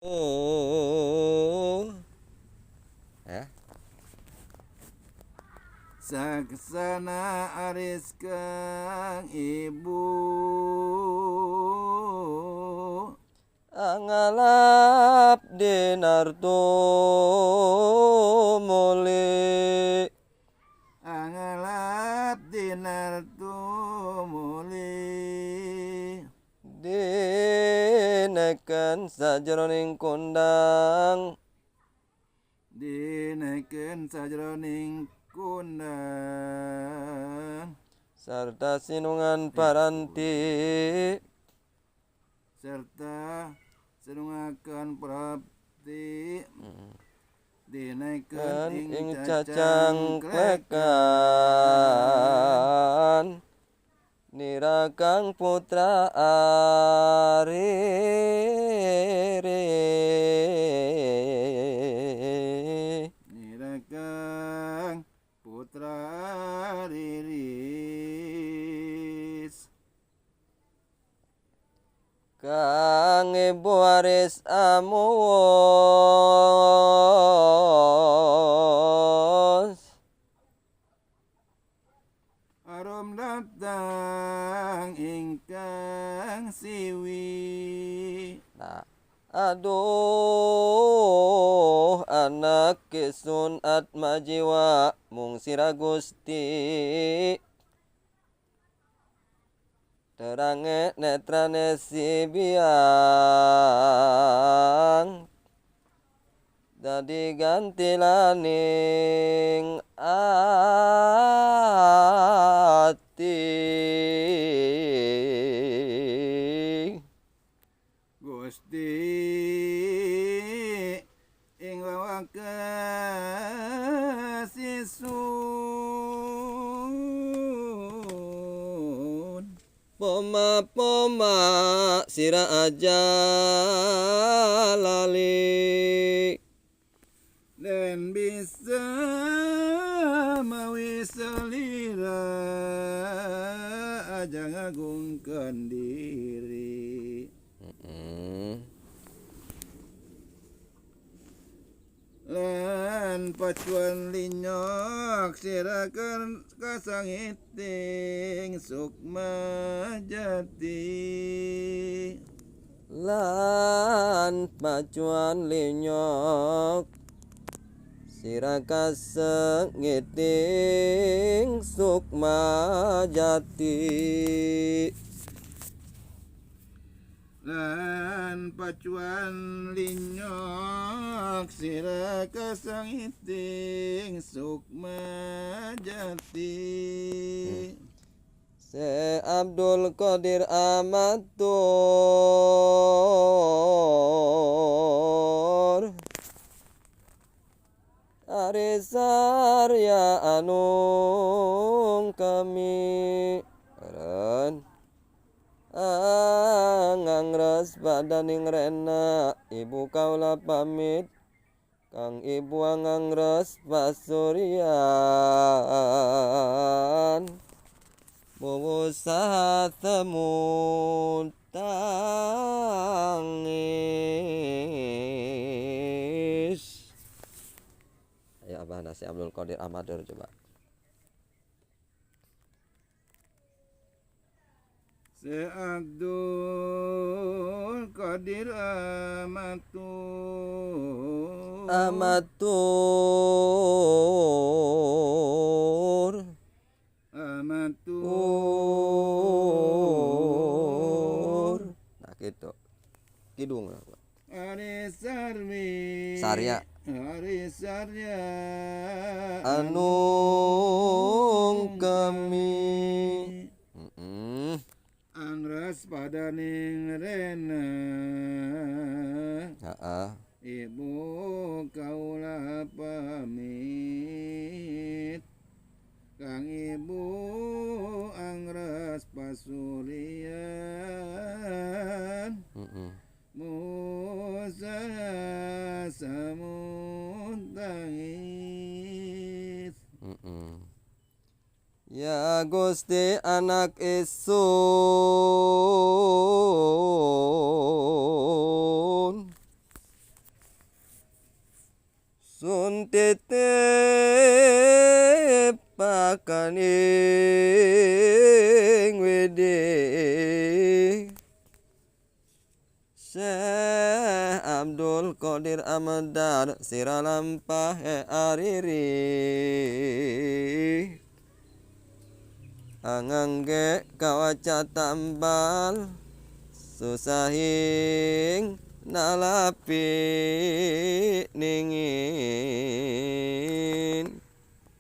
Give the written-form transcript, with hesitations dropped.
Oh, ya. Saksana aris kang ibu Angalap dinarto muli angalap dinartu muli dineken sajroning kondang dinaiken sajroning kundang sarta sinungan paranti serta senungaken prapti dinaikeun ing cacang klekan nirakang putra ariri nirakang putra riris kang ibu aris amuwos arum datang ingkang siwi nah aduh anak kisun atma jiwa mung sira Gusti terange netrane si biang dadi gantilaning ati Gusti ing wakasisun poma sira aja lali dan bisa mawi selira aja ngagungkan diri lan pacuan linyok sirakan kasangiting sukma jati lan pacuan linyok sira kasengiting sukma jati lan pacuan linyok sira kasangiting sukma jati Se Abdul Qadir Amatur Arisarya anung kami ren angangres badaning rena ibu kaula pamit kang ibu angangres pasuryan Muwusaha temu tangis. Ayo Abah Nasi Abdul Qadir Amatur coba. Se Abdul Qadir Amatur Amatur Amatur Nah gitu kidung lah Ari Sarwi Sarya Ari Sarya anung kami angras padaning rena ibu kaula pamit kang ibu angras pasuryan musa samun tangis Ya Gusti anak isun Sun titip pakaning widih Syekh Abdul Qadir Amadar sira lampah ariri angangge kawaca tambal susahing nalapi ningin